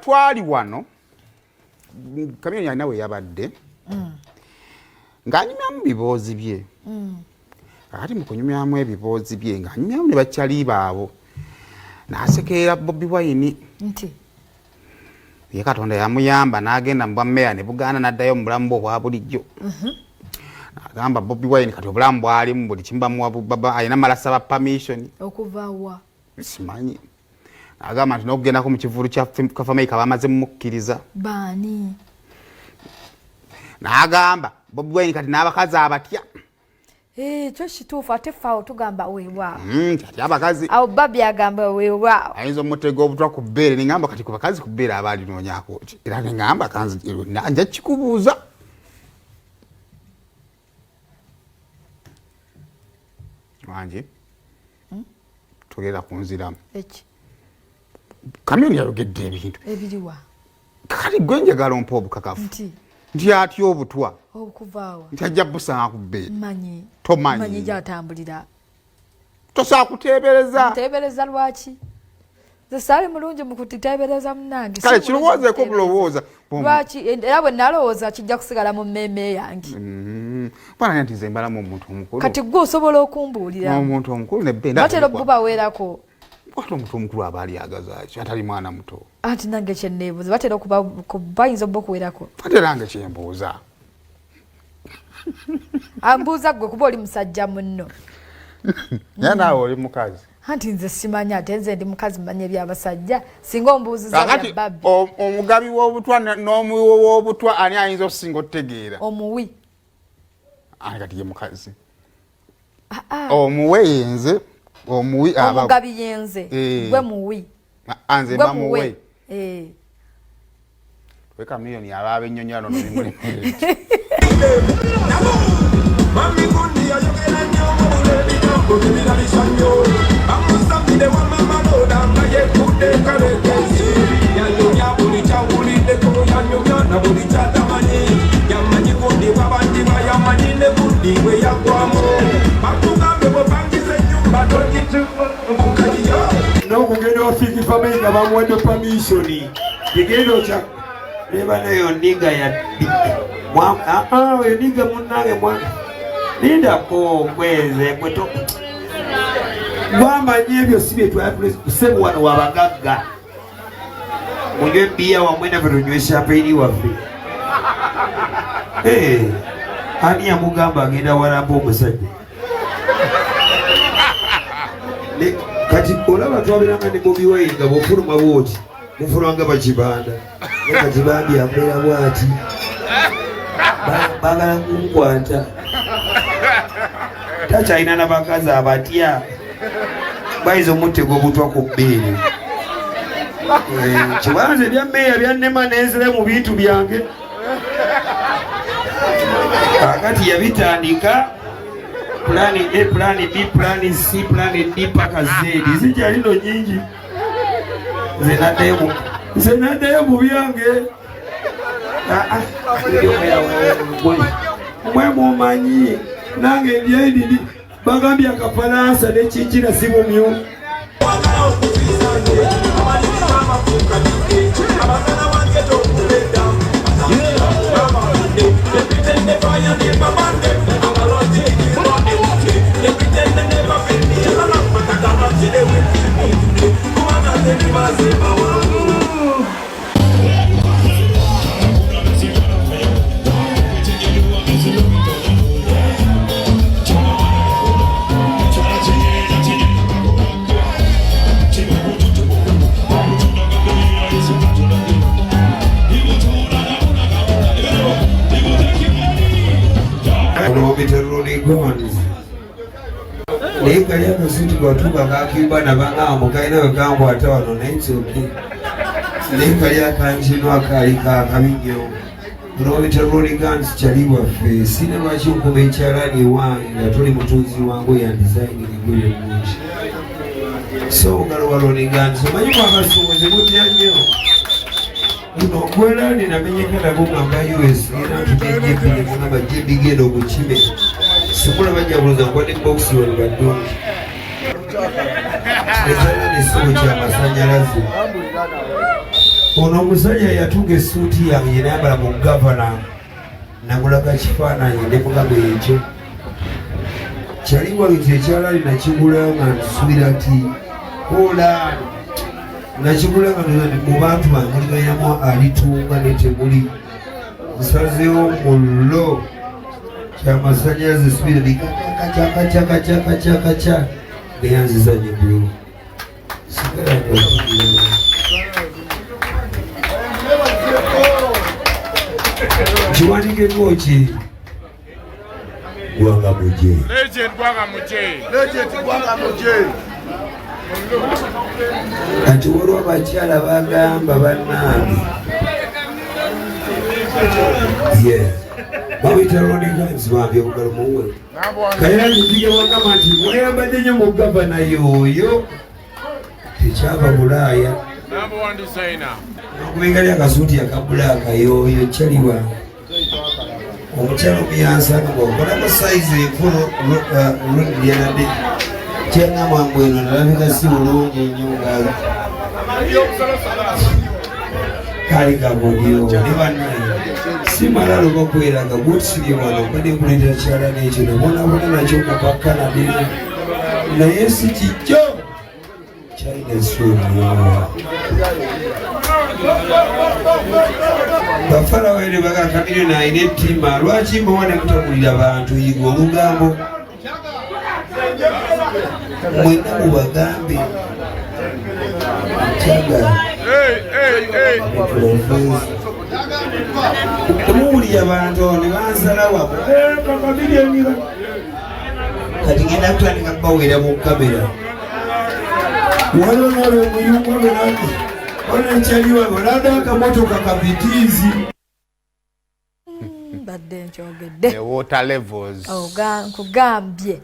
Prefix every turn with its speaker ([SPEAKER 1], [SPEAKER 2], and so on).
[SPEAKER 1] Twali wano Chameleone alina we yabadde ng'anyumyamu biboozi bye ati mu kunyumyamu ebiboozi bye ng'anyumyamu ne bakyali baabo n'asekerera Bobi Wine
[SPEAKER 2] nti
[SPEAKER 1] ye Katonda yamuyamba n'agenda mu bwammeya ne bugaana n'addayo mu bulamu bwe obwa bulijjo agamba Bobi Wine kati obulamu bwalimu buli kimu alina malasaba permission
[SPEAKER 2] okuva wa
[SPEAKER 1] simanyi agamba nti n'okugendako mu kivulu kya Famaica bamaze mumukkiriza
[SPEAKER 2] baani
[SPEAKER 1] n'agamba Bobi Wine kati n'abakazi abatya
[SPEAKER 2] kyo kituufu ate faawo tugamba weewaawo
[SPEAKER 1] kati abakazi
[SPEAKER 2] awo Babi agamba weewaawo
[SPEAKER 1] ayinza omutego obutwa ku bbeere nengamba kati ku bakazi ku bbeere abaalinoonyako ki era nengamba nja kikubuuza wange tugenda kunziramu
[SPEAKER 2] eki
[SPEAKER 1] Chameleone yayogedde ebintu
[SPEAKER 2] ebiriwa
[SPEAKER 1] kati gwe njagala ompa obukakafu nti atya obutwa
[SPEAKER 2] okuvaawa
[SPEAKER 1] nti ajja busanga ku bbeere
[SPEAKER 2] manyi
[SPEAKER 1] tomanyi
[SPEAKER 2] gyatambulira
[SPEAKER 1] tosobola kuteebereza
[SPEAKER 2] nteebereza lwaki nze saali mulungi mu kuteebereza munnange
[SPEAKER 1] kale kirowoozeeko bulowooza
[SPEAKER 2] lwaki era bwe nalowooza kijja kusigala mu mmeeme yange
[SPEAKER 1] bana nti nze mbalamu omuntu omukulu
[SPEAKER 2] kati gwe osobola okumbuulira
[SPEAKER 1] omuntu omukulu nebbe
[SPEAKER 2] batera okubaweerako
[SPEAKER 1] kwata omuntu omukulu aba alyagazaaki atali mwana muto
[SPEAKER 2] anti nange kyenneebuuza batera bayinza obba okuweerako
[SPEAKER 1] ate nange kyembuuza
[SPEAKER 2] ambuuza gwe kuba oli musajja munno
[SPEAKER 1] naye naawe oli mukazi
[SPEAKER 2] anti nze simanyi ate nze ndi mukazi manya ebyabasajja singa ombuuziza bya Babi
[SPEAKER 1] omugabi w'obutwa n'omuwi w'obutwa ani ayinza okusinga otutegeera
[SPEAKER 2] omuwi
[SPEAKER 1] ani kati ye mukazi omuwe yenze omuwi
[SPEAKER 2] omugabi yenze gwe muwi
[SPEAKER 1] anze mamuwe we Chameleone yaba abennyonyola no bimuli mami kundi ayogera nnyo mulebe nako tebira bisanyo amusambire wa mama loda nga yekudde kalekezi yanyonya buli kyawuliddeko yanyonya na buli kyatamanyi yamanyi kundi babandi bayamanyi ne kundi bwe yagwamu batugambe bwepangiza ennyumba togitubukayo
[SPEAKER 3] n'okugenda ofiiki Famaica bamuwadde permissioni kigendo kya leba nayo ndiga ya ndiga munnange mwana lindako kweze kweto gwamanyi ebyo si bye twatusebu wano wabagagga munywe bbiya wamwena fe tunywesa apeeri waffe ani yamugamba agenda walamba omusajja kati olaba twaberanga ne Bobi Wine nga bwofuluma bwoti mufulwanga bakibanda nakatibambi abeera bwati bagala kunkwata takyalina n'abakazi abatya bayiza omutego obutwa ku bbeere kibanze ebya mmeeya byannema neezere mu bintu byange kakati yabitandika pulani A, pulani B, pulani C, pulani D paka Z zikyalino nyingi nze naddayo mu byange mwe mumanyi nange ebyedidi bagambye akafalansa nekinkira si bumyu naye kali akasuti kwatuka kakimba nabangamba kalina wekamkwata wano naye kyoke naye kali akanjino akali kakabinyo olowetaroligans kyali waffe sina lwaki nkuma ekyalani ewange nga tuli mutunzi wange yandisayingira egwere mungi so ogalowaroligans omanyi mwakasuubuzi mutya nnyo uno gwelani namenyeka nabo ngamba US era ntujejjebile mugamba jebigenda okukime simula bajabuluza nkwade boxi wali badongi ezalina n'essimu ky'amasanyalaze. Ono omusajja yatunga essuuti yange ye nayambala mu gavana namulaga kifaananyi ne mugabe ekyo kyali wagize ekyalaali nakigula nga nsuubira nti ola nakigula nga mu bantu bange muligairamu alitunga ne temuli nsazeewo mullo kyamasanyalaze subira bikakacakacakacakacakaca neyanziza nyegulu sigala kiwandiikeko ki gwanga muje kati waliwo abakyala bagamba bannange babita lonigansi bambye obugalo muwe kayera nzige wagamba nti mweyambadde nnyo mu gavana yooyo tekyava bulaaya okubengali akasuuti akabulaaka yooyo kyaliwa omukyalo muyansanga bwokolamu sayizi enkulu olulyanadde kyangamba mbweno nalabika si bulungi nnyo nga kali kabulyo ne bannaye simala lubakweraga gwotusibye wano mbadde nkuleetera kyala n'ekyo nabonabona nakyo mupakanade naye si kijjo kyalina ensuuliyoa bafarawere baga Chameleone alina ettima lwaki mbawa ne mutagulira bantu yiga olugambo mwena mubagambe kyagala muwulira abantu ne bansalawo kati ngenda kutandika kubawera mu kamera walonale omuyungu benake onekyaliwa olada akamotoka kapitiizi
[SPEAKER 2] badde nkyogedde
[SPEAKER 4] the water levels
[SPEAKER 2] nkugambye